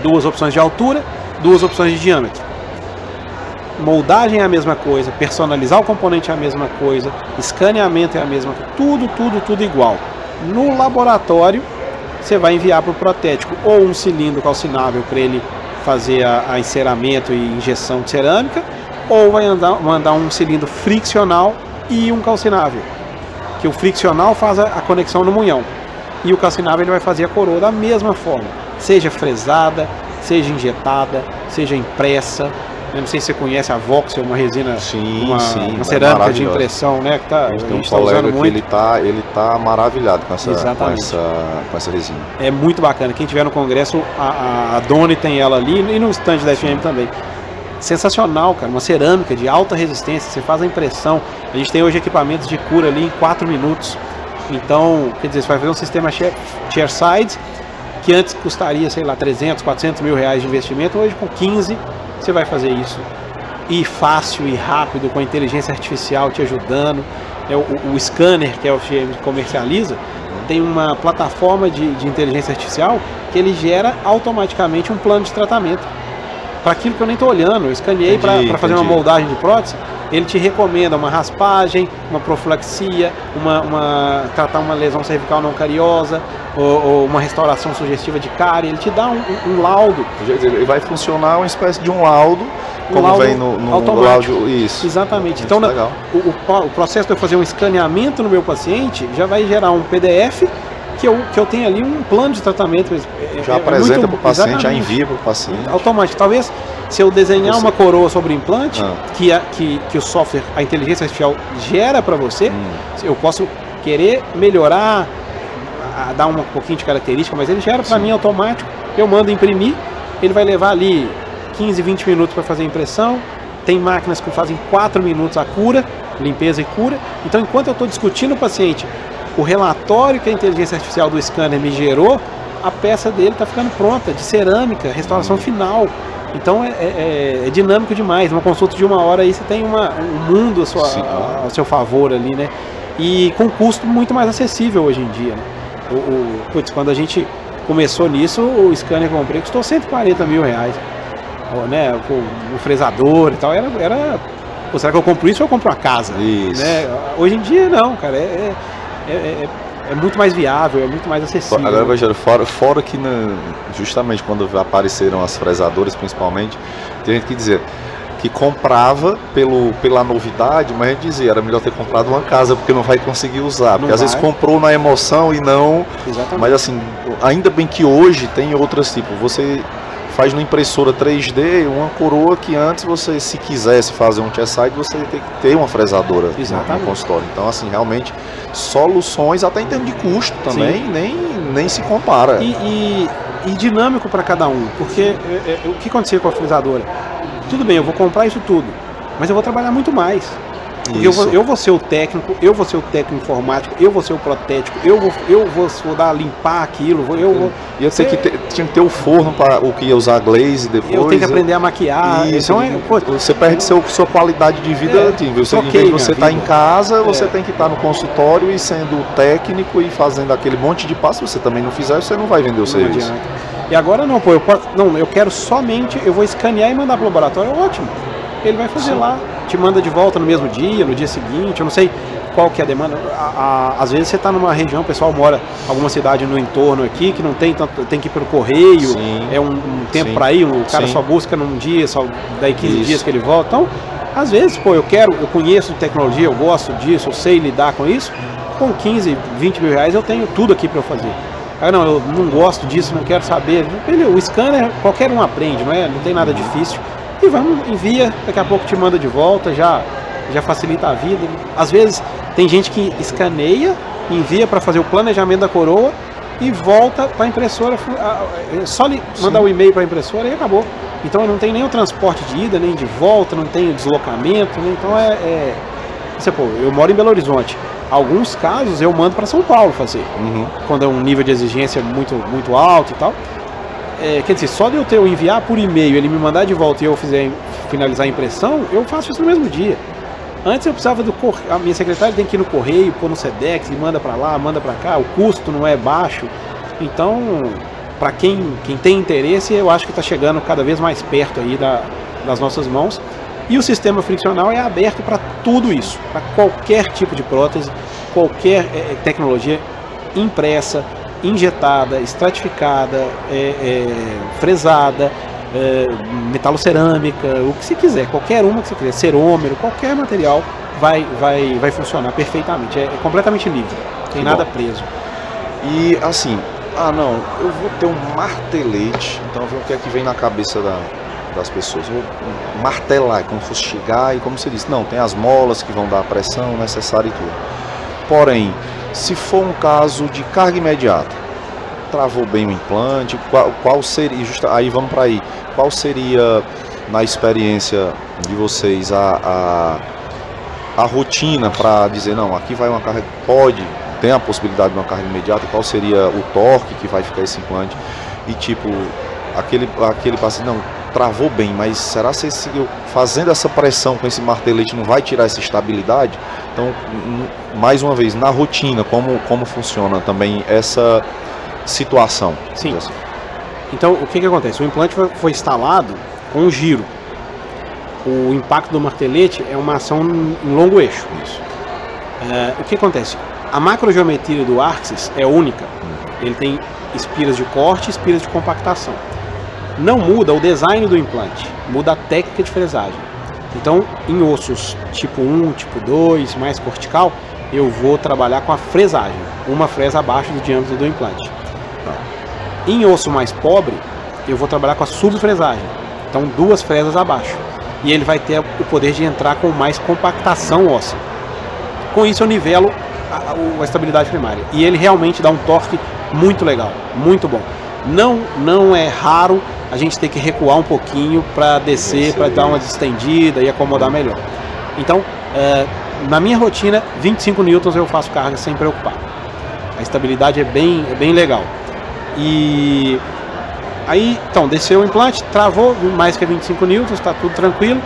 2 opções de altura, 2 opções de diâmetro. Moldagem é a mesma coisa, personalizar o componente é a mesma coisa, escaneamento é a mesma coisa, tudo igual. No laboratório, você vai enviar para o protético ou um cilindro calcinável para ele fazer a enceramento e injeção de cerâmica, ou vai mandar um cilindro friccional e um calcinável. Que o friccional faz a conexão no munhão e o calcinável ele vai fazer a coroa da mesma forma, seja fresada, seja injetada, seja impressa. Eu não sei se você conhece a Voxel, uma resina, uma cerâmica de impressão, né? Que a gente está usando muito. Ele tá maravilhado com essa resina. É muito bacana. Quem tiver no congresso, a Doni tem ela ali e no stand da FM também. Sensacional, cara, uma cerâmica de alta resistência, você faz a impressão. A gente tem hoje equipamentos de cura ali em 4 minutos. Então, quer dizer, você vai fazer um sistema chairside, que antes custaria, sei lá, 300, 400 mil reais de investimento, hoje com 15 você vai fazer isso. E fácil e rápido, com a inteligência artificial te ajudando. O scanner, que é o que comercializa, tem uma plataforma de inteligência artificial que ele gera automaticamente um plano de tratamento. Para aquilo que eu nem estou olhando, eu escaneei para fazer uma moldagem de prótese, ele te recomenda uma raspagem, uma profilaxia, tratar uma lesão cervical não cariosa, ou uma restauração sugestiva de cárie, ele te dá um laudo. Ele vai funcionar uma espécie de um laudo, como vem no laudo. Isso. Exatamente. Então o processo de eu fazer um escaneamento no meu paciente já vai gerar um PDF que eu tenho ali um plano de tratamento. Já apresenta para o paciente, já envia para o paciente. Automático. Talvez se eu desenhar uma coroa sobre o implante, que o software, a inteligência artificial gera para você, eu posso querer melhorar, dar um pouquinho de característica, mas ele gera para mim automático. Eu mando imprimir, ele vai levar ali 15, 20 minutos para fazer a impressão. Tem máquinas que fazem 4 minutos a cura, limpeza e cura. Então, enquanto eu estou discutindo o paciente, o relatório que a inteligência artificial do scanner me gerou, a peça dele está ficando pronta, de cerâmica, restauração final. Então é dinâmico demais. Uma consulta de 1 hora aí você tem um mundo ao seu favor ali, né? E com custo muito mais acessível hoje em dia, né? Quando a gente começou nisso, o scanner que eu comprei custou 140 mil reais, né? O fresador e tal, pô, será que eu compro isso ou eu compro uma casa? Isso. Né? Hoje em dia não, cara, é muito mais viável, é muito mais acessível. Agora, Rogério, fora que justamente quando apareceram as fresadoras, principalmente, tem gente que dizer que comprava pela novidade, mas a gente dizia, era melhor ter comprado uma casa, porque não vai conseguir usar. Porque às vezes comprou na emoção e não... Exatamente. Mas assim, ainda bem que hoje tem outras, tipo, você faz na impressora 3D uma coroa que antes você, se quisesse fazer um chairside, você tem que ter uma fresadora no consultório. Então assim, realmente, soluções, até em termos de custo também, nem se compara. E dinâmico para cada um, porque o que acontecia com a fresadora? Tudo bem, eu vou comprar isso tudo, mas eu vou trabalhar muito mais. Eu vou ser o técnico, eu vou ser o técnico informático, eu vou ser o protético, eu vou limpar aquilo, tinha que ter o forno para o que ia usar glaze depois. Eu tenho que aprender a maquiar. Isso, então você perde sua qualidade de vida. Em vez de você estar em casa, você tem que estar no consultório e sendo técnico e fazendo aquele monte de passo. Se você também não fizer, você não vai vender o serviço. E agora não, eu quero somente, eu vou escanear e mandar para o laboratório, ótimo. Ele vai fazer lá, te manda de volta no mesmo dia, no dia seguinte, eu não sei qual que é a demanda. Às vezes você está numa região, o pessoal mora em alguma cidade no entorno aqui, que não tem tanto, tem que ir pelo correio, é um tempo para ir, o cara só busca num dia, só daí 15 dias que ele volta. Então, às vezes, eu conheço tecnologia, eu gosto disso, eu sei lidar com isso, com 15, 20 mil reais eu tenho tudo aqui para eu fazer. Não, eu não gosto disso, não quero saber. O scanner, qualquer um aprende, não tem nada difícil. E envia, daqui a pouco te manda de volta, já facilita a vida. Às vezes tem gente que escaneia, envia para fazer o planejamento da coroa e volta para a impressora, só mandar o e-mail para a impressora e acabou. Então não tem nem o transporte de ida, nem de volta, não tem o deslocamento, né? Então eu moro em Belo Horizonte. Alguns casos eu mando para São Paulo fazer, quando é um nível de exigência muito, muito alto e tal. Quer dizer, só de eu enviar por e-mail, ele me mandar de volta e eu finalizar a impressão, eu faço isso no mesmo dia. Antes eu precisava a minha secretária tem que ir no correio, pôr no Sedex, e manda para lá, manda para cá, o custo não é baixo. Então, para quem tem interesse, eu acho que está chegando cada vez mais perto aí das nossas mãos. E o sistema friccional é aberto para tudo isso, para qualquer tipo de prótese, qualquer tecnologia impressa, injetada, estratificada, fresada, metalocerâmica, o que você quiser, qualquer uma que você quiser, cerômero, qualquer material vai funcionar perfeitamente, é completamente livre, não tem nada preso. E assim, eu vou ter um martelete, então ver o que é que vem na cabeça das pessoas. Vou martelar, como se fosse chegar e como você disse, não, tem as molas que vão dar a pressão necessária e tudo. Porém, se for um caso de carga imediata, travou bem o implante, qual seria, aí vamos para aí, qual seria, na experiência de vocês, a rotina para dizer, não, aqui vai uma carga, tem a possibilidade de uma carga imediata, qual seria o torque que vai ficar esse implante, e tipo, aquele paciente, não, travou bem, mas será que fazendo essa pressão com esse martelete não vai tirar essa estabilidade? Então, mais uma vez, na rotina, como funciona também essa situação? Sim. Então, o que acontece? O implante foi instalado com um giro. O impacto do martelete é uma ação em longo eixo. Isso. O que acontece? A macrogeometria do Arxis é única. Ele tem espiras de corte e espiras de compactação. Não muda o design do implante, muda a técnica de fresagem. Então, em ossos tipo 1, tipo 2, mais cortical, eu vou trabalhar com a fresagem, uma fresa abaixo do diâmetro do implante. Em osso mais pobre, eu vou trabalhar com a subfresagem, então 2 fresas abaixo. E ele vai ter o poder de entrar com mais compactação óssea. Com isso eu nivelo a estabilidade primária. E ele realmente dá um torque muito legal, muito bom. Não é raro a gente ter que recuar um pouquinho para descer, para dar uma distendida e acomodar melhor. Então, na minha rotina, 25 newtons eu faço carga sem preocupar. A estabilidade é bem legal. E aí, então, desceu o implante, travou mais que 25 newtons, está tudo tranquilo.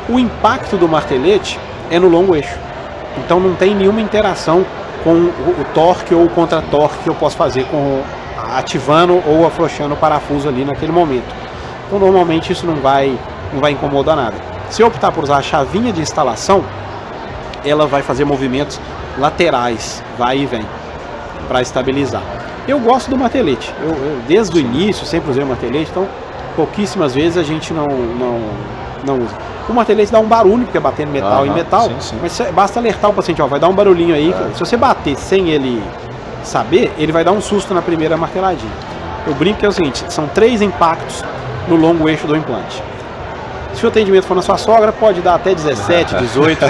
O impacto do martelete é no longo eixo. Então não tem nenhuma interação com o torque ou o contra-torque que eu posso fazer ativando ou afrouxando o parafuso ali naquele momento. Então normalmente isso não vai incomodar nada. Se eu optar por usar a chavinha de instalação, ela vai fazer movimentos laterais, vai e vem, para estabilizar. Eu gosto do martelete, eu desde o início sempre usei o martelete, então pouquíssimas vezes a gente não usa. O martelete dá um barulho, porque é batendo metal em metal, sim. mas basta alertar o paciente, ó, vai dar um barulhinho aí. Se você bater sem ele saber, ele vai dar um susto na primeira marteladinha. Eu brinco que é o seguinte, são 3 impactos no longo eixo do implante. Se o atendimento for na sua sogra, pode dar até 17, 18,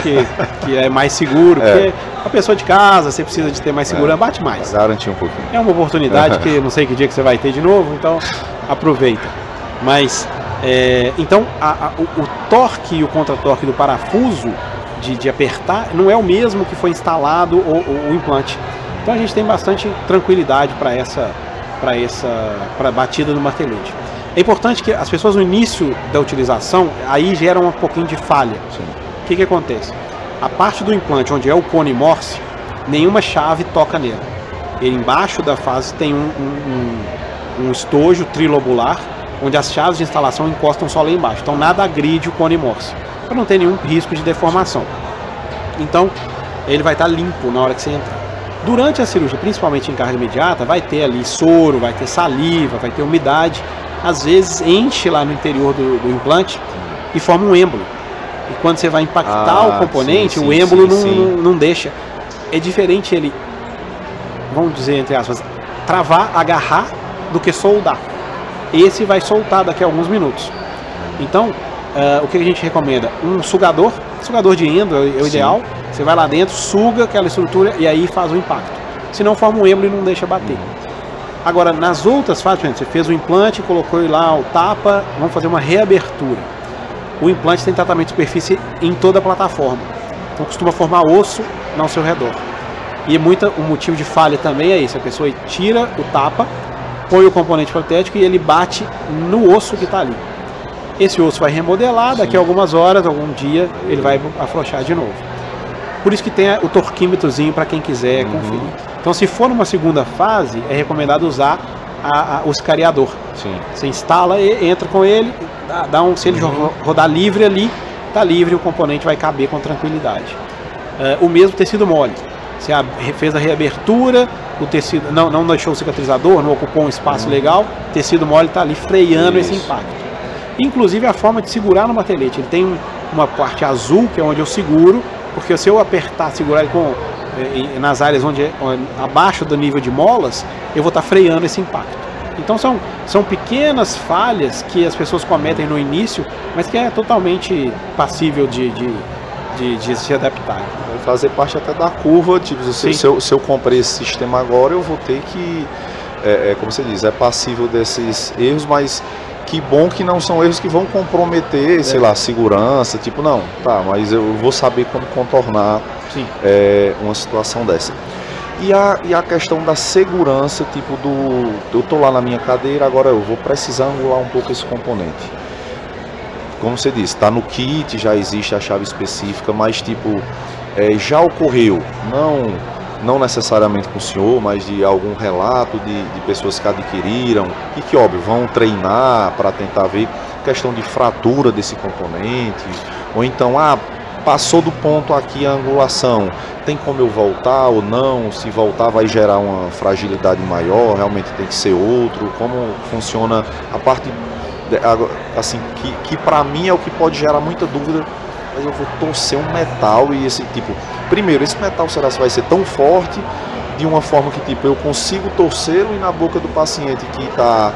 que é mais seguro, porque a pessoa de casa, você precisa de ter mais segurança, bate mais. Garantir um pouquinho. É uma oportunidade que não sei que dia que você vai ter de novo, então aproveita. Mas, então, o torque e o contra-torque do parafuso de apertar não é o mesmo que foi instalado o implante. Então a gente tem bastante tranquilidade para a batida do martelete. É importante que as pessoas no início da utilização, aí geram um pouquinho de falha. O que acontece? A parte do implante onde é o cone Morse, nenhuma chave toca nele. Ele embaixo da fase tem um estojo trilobular, onde as chaves de instalação encostam só lá embaixo. Então nada agride o cone Morse, para não ter nenhum risco de deformação. Então ele vai estar limpo na hora que você entrar. Durante a cirurgia, principalmente em carga imediata, vai ter ali soro, vai ter saliva, vai ter umidade. Às vezes enche lá no interior do implante e forma um êmbolo. E quando você vai impactar o componente, o êmbolo não deixa. É diferente ele, vamos dizer entre aspas, travar, agarrar, do que soldar. Esse vai soltar daqui a alguns minutos. Então, o que a gente recomenda? Um sugador de endo é o ideal. Você vai lá dentro, suga aquela estrutura e aí faz o impacto. Senão forma um êmbolo e não deixa bater. Agora, nas outras fases, por exemplo, você fez o implante, colocou lá o tapa, vamos fazer uma reabertura. O implante tem tratamento de superfície em toda a plataforma. Então costuma formar osso ao seu redor. E o motivo de falha também é isso. A pessoa tira o tapa, põe o componente protético e ele bate no osso que está ali. Esse osso vai remodelar, daqui a algumas horas, algum dia, ele vai afrouxar de novo. Por isso que tem o torquímetrozinho para quem quiser conferir. Então, se for numa segunda fase, é recomendado usar o escariador. Você instala e entra com ele, se ele rodar livre ali, está livre, o componente vai caber com tranquilidade. O mesmo tecido mole. Você fez a reabertura, o tecido não deixou o cicatrizador, não ocupou um espaço legal, o tecido mole está ali freando esse impacto. Inclusive a forma de segurar no martelete. Ele tem uma parte azul, que é onde eu seguro, porque se eu apertar, segurar ele nas áreas abaixo do nível de molas, eu vou estar freando esse impacto. Então são pequenas falhas que as pessoas cometem no início, mas que é totalmente passível de se adaptar. Vai fazer parte até da curva, tipo, se eu comprei esse sistema agora, eu vou ter que, como você diz, é passível desses erros, mas que bom que não são erros que vão comprometer, sei lá, segurança, tipo, não, tá, mas eu vou saber como contornar uma situação dessa. E a questão da segurança, tipo, eu tô lá na minha cadeira, agora eu vou precisar angular um pouco esse componente. Como você disse, está no kit, já existe a chave específica, mas tipo, já ocorreu, não necessariamente com o senhor, mas de algum relato de pessoas que adquiriram e que, óbvio, vão treinar para tentar ver questão de fratura desse componente, ou então, passou do ponto aqui a angulação, tem como eu voltar ou não? Se voltar vai gerar uma fragilidade maior, realmente tem que ser outro? Como funciona a parte, assim, que para mim é o que pode gerar muita dúvida, mas eu vou torcer um metal e esse tipo, primeiro, esse metal será que vai ser tão forte de uma forma que tipo eu consigo torcê-lo e na boca do paciente que está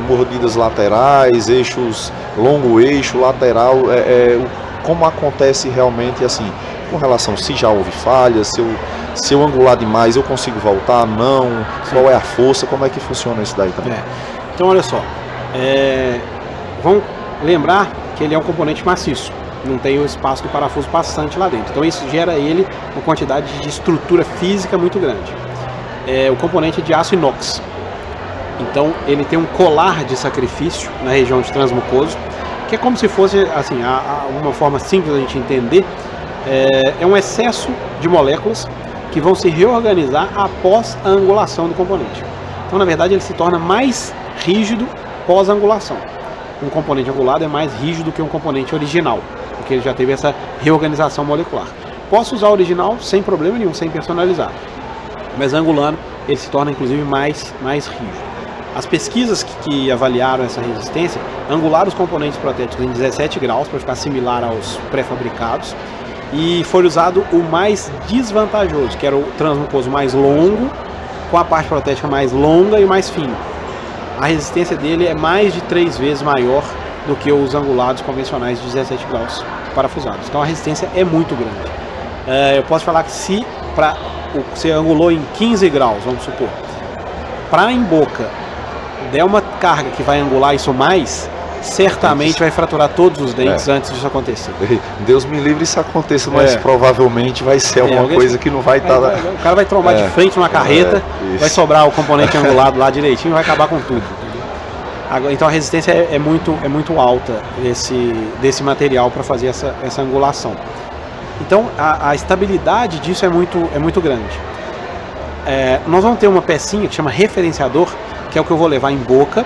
mordidas laterais, eixos, longo eixo, lateral, como acontece realmente, assim, com relação se já houve falhas, se eu angular demais eu consigo voltar, não, qual é a força, como é que funciona isso daí também? Então olha só, vamos lembrar que ele é um componente maciço, não tem o espaço do parafuso passante lá dentro, então isso gera uma quantidade de estrutura física muito grande. O componente é de aço inox, então ele tem um colar de sacrifício na região de transmucoso, que é como se fosse, assim, uma forma simples da gente entender, é um excesso de moléculas que vão se reorganizar após a angulação do componente. Então, na verdade, ele se torna mais rígido pós-angulação. Um componente angulado é mais rígido que um componente original, porque ele já teve essa reorganização molecular. Posso usar o original sem problema nenhum, sem personalizar, mas angulando ele se torna inclusive mais rígido. As pesquisas que avaliaram essa resistência angularam os componentes protéticos em 17 graus para ficar similar aos pré-fabricados, e foi usado o mais desvantajoso, que era o transmucoso mais longo, com a parte protética mais longa e mais fina. A resistência dele é mais de 3 vezes maior do que os angulados convencionais de 17 graus parafusados. Então a resistência é muito grande. Eu posso falar que se você angulou em 15 graus, vamos supor, para em boca der uma carga que vai angular isso mais, certamente vai fraturar todos os dentes antes disso acontecer. Deus me livre isso aconteça, mas provavelmente vai ser alguma coisa que não vai estar... O cara vai trombar de frente numa carreta, vai sobrar o componente angulado lá direitinho e vai acabar com tudo. Então a resistência é muito alta desse material para fazer essa angulação. Então a estabilidade disso é muito grande. Nós vamos ter uma pecinha que chama referenciador, que é o que eu vou levar em boca,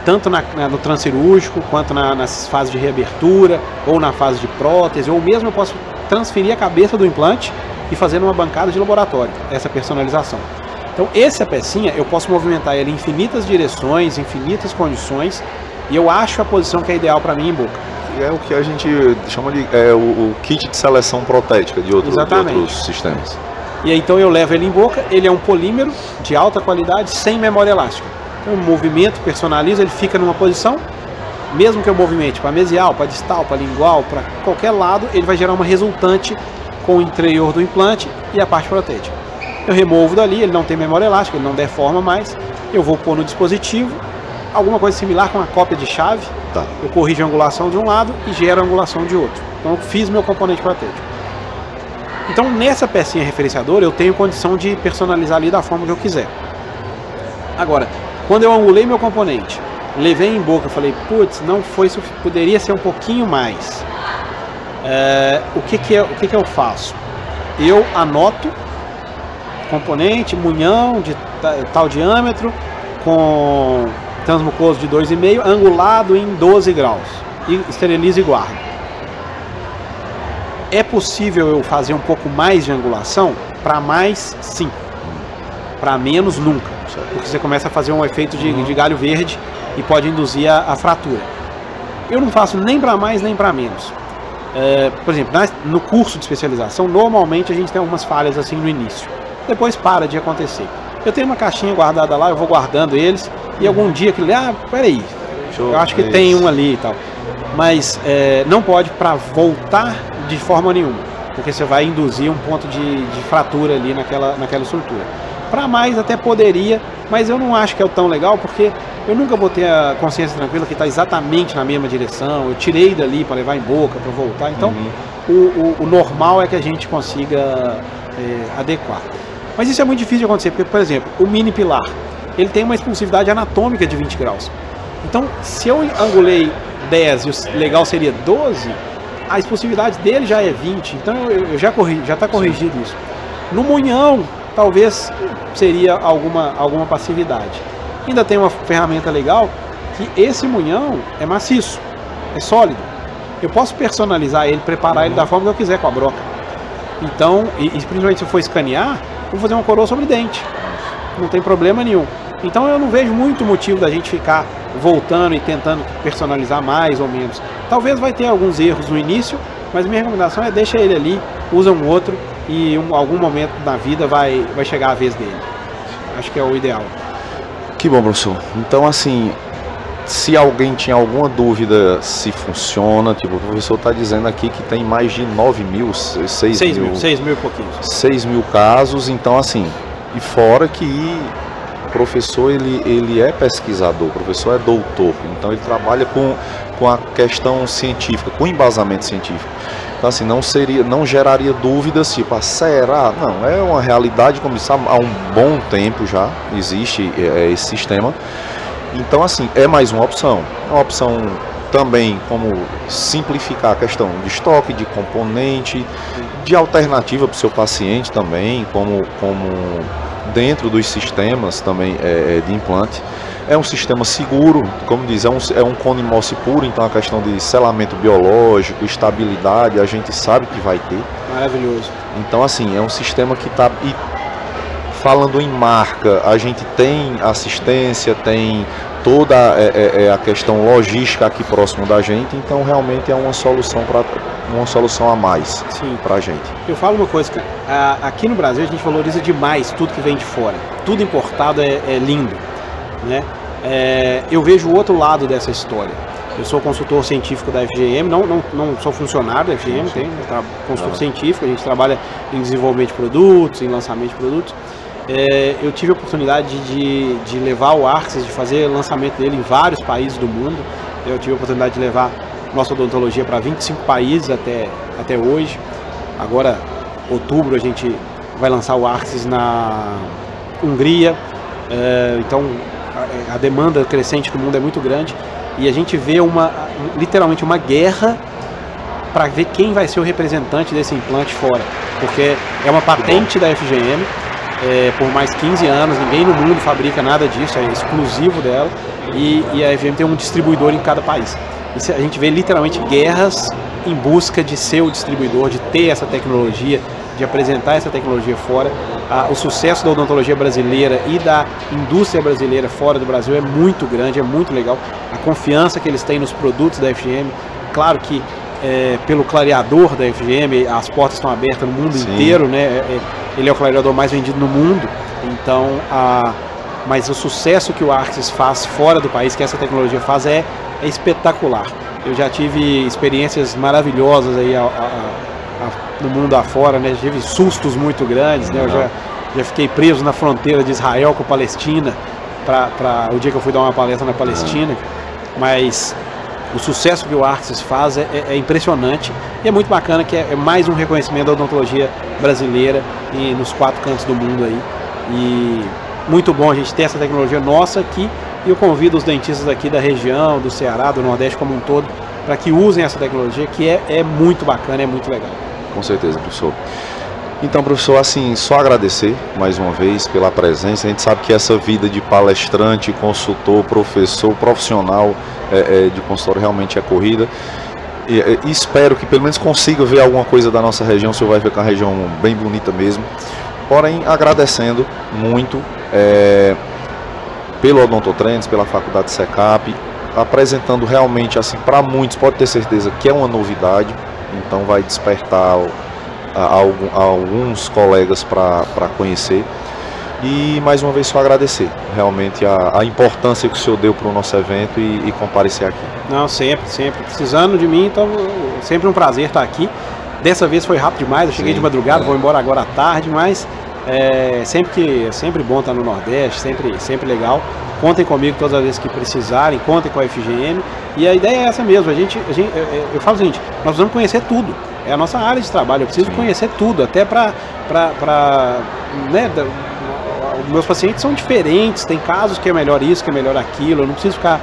tanto no transcirúrgico, quanto nas fases de reabertura, ou na fase de prótese, ou mesmo eu posso transferir a cabeça do implante e fazer numa bancada de laboratório, essa personalização. Então essa pecinha eu posso movimentar ela em infinitas direções, infinitas condições, e eu acho a posição que é ideal para mim em boca. É o que a gente chama de o kit de seleção protética de outros sistemas. E aí, então eu levo ele em boca, ele é um polímero de alta qualidade, sem memória elástica. Então, o movimento personaliza, ele fica numa posição, mesmo que eu movimente para mesial, para distal, para lingual, para qualquer lado, ele vai gerar uma resultante com o interior do implante e a parte protética. Eu removo dali, ele não tem memória elástica, ele não deforma mais, eu vou pôr no dispositivo, alguma coisa similar com uma cópia de chave, eu corrijo a angulação de um lado e gero a angulação de outro. Então eu fiz meu componente protético. Então nessa pecinha referenciadora eu tenho condição de personalizar ali da forma que eu quiser. Agora, quando eu angulei meu componente, levei em boca, falei, putz, não foi suficiente, poderia ser um pouquinho mais. O que eu faço? Eu anoto componente, munhão de tal diâmetro, com transmucoso de 2,5, angulado em 12 graus, e esterilizo e guardo. É possível eu fazer um pouco mais de angulação? Para mais, sim. Para menos, nunca. Porque você começa a fazer um efeito de galho verde e pode induzir a fratura. Eu não faço nem para mais nem para menos. Por exemplo, no curso de especialização, normalmente a gente tem algumas falhas assim no início. Depois para de acontecer. Eu tenho uma caixinha guardada lá, eu vou guardando eles, e algum dia que peraí, eu acho que tem um ali e tal. Mas não pode para voltar de forma nenhuma, porque você vai induzir um ponto de fratura ali naquela estrutura. Para mais até poderia, mas eu não acho que é tão legal, porque eu nunca vou ter a consciência tranquila que está exatamente na mesma direção, eu tirei dali para levar em boca, para voltar, então o normal é que a gente consiga adequar. Mas isso é muito difícil de acontecer, porque, por exemplo, o mini pilar, ele tem uma expulsividade anatômica de 20 graus. Então, se eu angulei 10 e o legal seria 12, a expulsividade dele já é 20, então já está corrigido isso. No munhão, talvez seria alguma passividade. Ainda tem uma ferramenta legal, que esse munhão é maciço, é sólido. Eu posso personalizar ele, preparar ele da forma que eu quiser com a broca. Então, e principalmente se eu for escanear, vou fazer uma coroa sobre dente, não tem problema nenhum. Então eu não vejo muito motivo da gente ficar voltando e tentando personalizar mais ou menos. Talvez vai ter alguns erros no início, mas minha recomendação é deixa ele ali, usa um outro e em algum momento da vida vai chegar a vez dele. Acho que é o ideal. Que bom, professor. Então assim, se alguém tinha alguma dúvida se funciona, tipo, o professor está dizendo aqui que tem mais de 9 mil, 6 mil e pouquinhos. 6 mil casos, então assim, e fora que o professor ele é pesquisador, o professor é doutor, então ele trabalha com a questão científica, com embasamento científico. Então assim, não geraria dúvidas, tipo, será? Não, é uma realidade, como disse, há um bom tempo já existe esse sistema. Então assim, é mais uma opção. É uma opção também como simplificar a questão de estoque, de componente, de alternativa para o seu paciente também, como dentro dos sistemas também de implante. É um sistema seguro, como diz, é um cone MOS puro, então a questão de selamento biológico, estabilidade, a gente sabe que vai ter. Maravilhoso. Então assim, é um sistema que está falando em marca, a gente tem assistência, tem toda a questão logística aqui próximo da gente, então realmente é uma solução a mais para a gente. Eu falo uma coisa, aqui no Brasil a gente valoriza demais tudo que vem de fora, tudo importado é lindo, né? Eu vejo o outro lado dessa história. Eu sou consultor científico da FGM, não sou funcionário da FGM, tenho consultor científico, a gente trabalha em desenvolvimento de produtos, em lançamento de produtos. Eu tive a oportunidade de levar o Arxis, de fazer o lançamento dele em vários países do mundo. Eu tive a oportunidade de levar nossa odontologia para 25 países até hoje. Agora, outubro, a gente vai lançar o Arxis na Hungria. Então, a demanda crescente do mundo é muito grande. E a gente vê literalmente uma guerra para ver quem vai ser o representante desse implante fora. Porque é uma patente da FGM. Por mais 15 anos, ninguém no mundo fabrica nada disso, é exclusivo dela, e a FGM tem um distribuidor em cada país. A gente vê literalmente guerras em busca de ser o distribuidor, de ter essa tecnologia, de apresentar essa tecnologia fora. O sucesso da odontologia brasileira e da indústria brasileira fora do Brasil é muito grande, é muito legal. A confiança que eles têm nos produtos da FGM, claro que pelo clareador da FGM, as portas estão abertas no mundo inteiro, né? Ele é o clareador mais vendido no mundo, então mas o sucesso que o Arxis faz fora do país, que essa tecnologia faz, é espetacular. Eu já tive experiências maravilhosas aí no mundo afora, né? Tive sustos muito grandes, né? Eu já fiquei preso na fronteira de Israel com a Palestina, o dia que eu fui dar uma palestra na Palestina, mas o sucesso que o Arxis faz é impressionante e é muito bacana, que é mais um reconhecimento da odontologia brasileira e nos 4 cantos do mundo aí. E muito bom a gente ter essa tecnologia nossa aqui, e eu convido os dentistas aqui da região, do Ceará, do Nordeste como um todo, para que usem essa tecnologia, que é muito bacana, é muito legal. Com certeza, professor. Então, professor, assim, só agradecer mais uma vez pela presença. A gente sabe que essa vida de palestrante, consultor, professor, profissional de consultório realmente é corrida. E espero que pelo menos consiga ver alguma coisa da nossa região. O senhor vai ver que é uma região bem bonita mesmo. Porém, agradecendo muito pelo Odontotrends, pela Faculdade SECAP, apresentando realmente, assim, para muitos, pode ter certeza que é uma novidade. Então vai despertar alguns colegas para conhecer. E mais uma vez só agradecer realmente a importância que o senhor deu para o nosso evento e comparecer aqui. Não, sempre. Precisando de mim, então sempre um prazer estar aqui. Dessa vez foi rápido demais, eu cheguei de madrugada, vou embora agora à tarde, mas é sempre bom estar no Nordeste, sempre legal. Contem comigo todas as vezes que precisarem, contem com a FGM. E a ideia é essa mesmo, eu falo o seguinte, nós precisamos conhecer tudo. É a nossa área de trabalho, eu preciso conhecer tudo, até né, meus pacientes são diferentes, tem casos que é melhor isso, que é melhor aquilo, eu não preciso ficar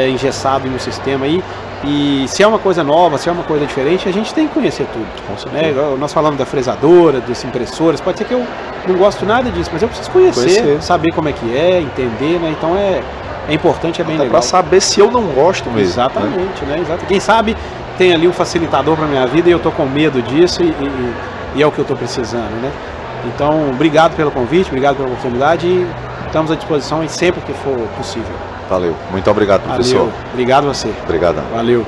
engessado no sistema aí. E se é uma coisa nova, se é uma coisa diferente, a gente tem que conhecer tudo. Né? Nós falamos da fresadora, dos impressores, pode ser que eu não gosto nada disso, mas eu preciso conhecer. Saber como é que é, entender, né? Então é importante, é bem legal. Para saber se eu não gosto mesmo. Exatamente, né? Quem sabe tem ali um facilitador para minha vida e eu tô com medo disso e é o que eu tô precisando, né? Então, obrigado pelo convite, obrigado pela oportunidade e estamos à disposição sempre que for possível. Valeu. Muito obrigado, professor. Valeu. Obrigado a você. Obrigado. Valeu.